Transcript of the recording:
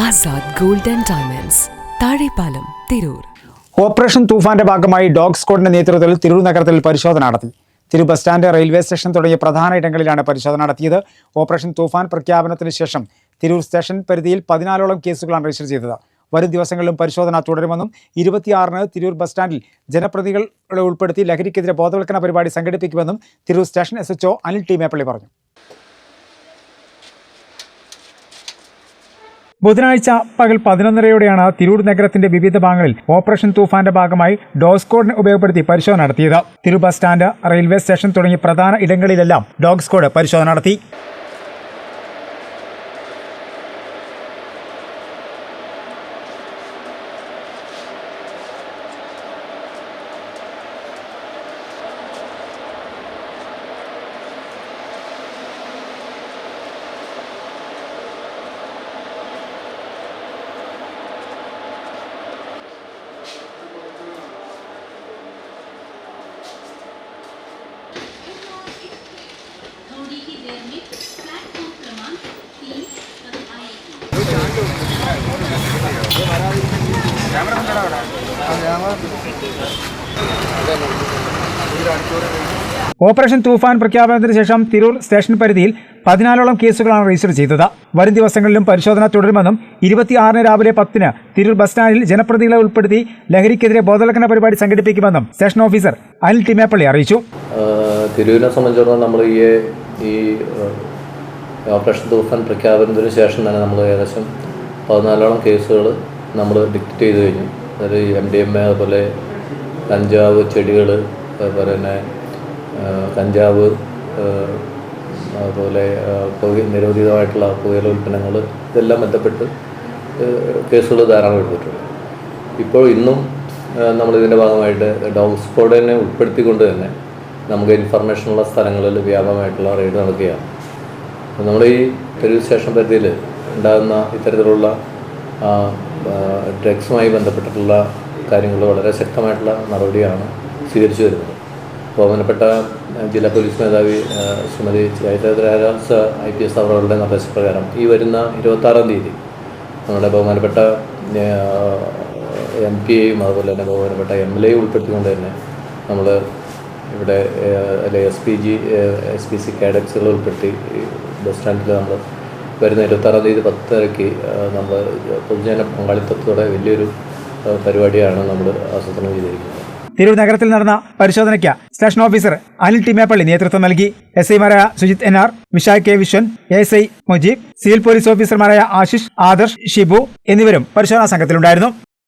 Azad gold and diamonds, Thazhepalam, Tirur. Operation തൂഫാന്റെ ഭാഗമായി dog സ്ക്വാഡിന്റെ നേതൃത്വത്തിൽ തിരൂർ നഗരത്തിൽ പരിശോധന നടത്തി. Tirur bus stand, railway station തുടങ്ങിയ പ്രധാന ഇടങ്ങളിലാണ് പരിശോധന നടത്തിയത്. ഓപ്പറേഷൻ തൂഫാൻ പ്രഖ്യാപനത്തിന് ശേഷം തിരൂർ സ്റ്റേഷൻ പരിധിയിൽ 14ഓളം കേസുകളാണ് രജിസ്റ്റർ ചെയ്തത്. വരും ദിവസങ്ങളിലും പരിശോധന തുടരുമെന്നും 26-ന് തിരൂർ ബസ് സ്റ്റാൻഡിൽ ജനപ്രതിനിധികളെ ഉൾപ്പെടുത്തി ലഹരിക്കെതിരെ ബോധവൽക്കരണ പരിപാടി സംഘടിപ്പിക്കുമെന്നും Tirur station SHO Anil T Meppally പറഞ്ഞു. ബുധനാഴ്ച പകൽ 11:30യോടെയാണ് തിരൂർ നഗരത്തിന്റെ വിവിധ ഭാഗങ്ങളിൽ ഓപ്പറേഷൻ തൂഫാന്റെ ഭാഗമായി ഡോഗ് സ്ക്വാഡിനെ ഉപയോഗപ്പെടുത്തി പരിശോധന നടത്തിയത്. Tirur bus stand, railway station തുടങ്ങിയ പ്രധാന ഇടങ്ങളിലെല്ലാം ഡോഗ് സ്ക്വാഡ് പരിശോധന നടത്തി. ഓപ്പറേഷൻ തൂഫാൻ പ്രഖ്യാപനത്തിന് ശേഷം തിരൂർ സ്റ്റേഷൻ പരിധിയിൽ 14ഓളം കേസുകളാണ് രജിസ്റ്റർ ചെയ്തത്. വരും ദിവസങ്ങളിലും പരിശോധന തുടരുമെന്നും 26-ന് രാവിലെ 10-ന് തിരൂർ ബസ് സ്റ്റാൻഡിൽ ജനപ്രതിനിധികളെ ഉൾപ്പെടുത്തി ലഹരിക്കെതിരെ ബോധവൽക്കരണ പരിപാടി സംഘടിപ്പിക്കുമെന്നും station officer Anil T Meppally അറിയിച്ചു. തിരൂരിനെ സംബന്ധിച്ചിടത്തോളം നമ്മൾ ഈ ഓപ്പറേഷൻ തൂഫാൻ പ്രഖ്യാപനത്തിന് ശേഷം തന്നെ നമ്മൾ ഏകദേശം 14ഓളം കേസുകൾ നമ്മൾ ഡിക്റ്റേറ്റ് ചെയ്ത് കഴിഞ്ഞു. അതായത് MDMA, അതുപോലെ കഞ്ചാവ് ചെടികൾ, അതുപോലെ തന്നെ കഞ്ചാവ്, അതുപോലെ നിരോധിതമായിട്ടുള്ള പുകയില ഉൽപ്പന്നങ്ങൾ, ഇതെല്ലാം ബന്ധപ്പെട്ട് കേസുകൾ ധാരാളം എടുത്തിട്ടുണ്ട്. ഇപ്പോൾ ഇന്നും നമ്മളിതിൻ്റെ ഭാഗമായിട്ട് ഡോഗ് സ്ക്വാഡിനെ ഉൾപ്പെടുത്തിക്കൊണ്ട് തന്നെ നമുക്ക് ഇൻഫർമേഷനുള്ള സ്ഥലങ്ങളിൽ വ്യാപകമായിട്ടുള്ള റെയ്ഡ് നടക്കുകയാണ്. നമ്മൾ ഈ തിരൂർ സ്റ്റേഷൻ പരിധിയിൽ ഉണ്ടാകുന്ന ഇത്തരത്തിലുള്ള ഡ്രഗ്സുമായി ബന്ധപ്പെട്ടിട്ടുള്ള കാര്യങ്ങൾ വളരെ ശക്തമായിട്ടുള്ള നടപടിയാണ് സ്വീകരിച്ചു വരുന്നത്. ബഹുമാനപ്പെട്ട ജില്ലാ പോലീസ് മേധാവി ശ്രീമതി ചൈത്രരാജ് IPS അവരുടെ നിർദ്ദേശപ്രകാരം ഈ വരുന്ന 26-ാം തീയതി നമ്മുടെ ബഹുമാനപ്പെട്ട MP-യെയും അതുപോലെ തന്നെ ബഹുമാനപ്പെട്ട MLA-യും ഉൾപ്പെടുത്തിക്കൊണ്ട് തന്നെ നമ്മൾ ഇവിടെ SPC കാഡറ്റ്സുകൾ ഉൾപ്പെടുത്തി ബസ് സ്റ്റാൻഡിൽ നമ്മൾ വരുന്ന 26-ാം തീയതി 10:30-ക്ക് നമ്മൾ പൊതുജന പങ്കാളിത്തത്തോടെ വലിയൊരു പരിപാടിയാണ് നമ്മൾ ആസൂത്രണം ചെയ്തിരിക്കുന്നത്. തിരൂർ നഗരത്തിൽ നടന്ന പരിശോധനയ്ക്ക് station officer Anil T Meppalli നേതൃത്വം നൽകി. SI-മാരായ Sujith NR, Vishakh K Vishwan, ASI Mujeeb, civil police ഓഫീസർമാരായ ആശിഷ്, ആദർശ്, ഷിബു എന്നിവരും പരിശോധനാ സംഘത്തിലുണ്ടായിരുന്നു.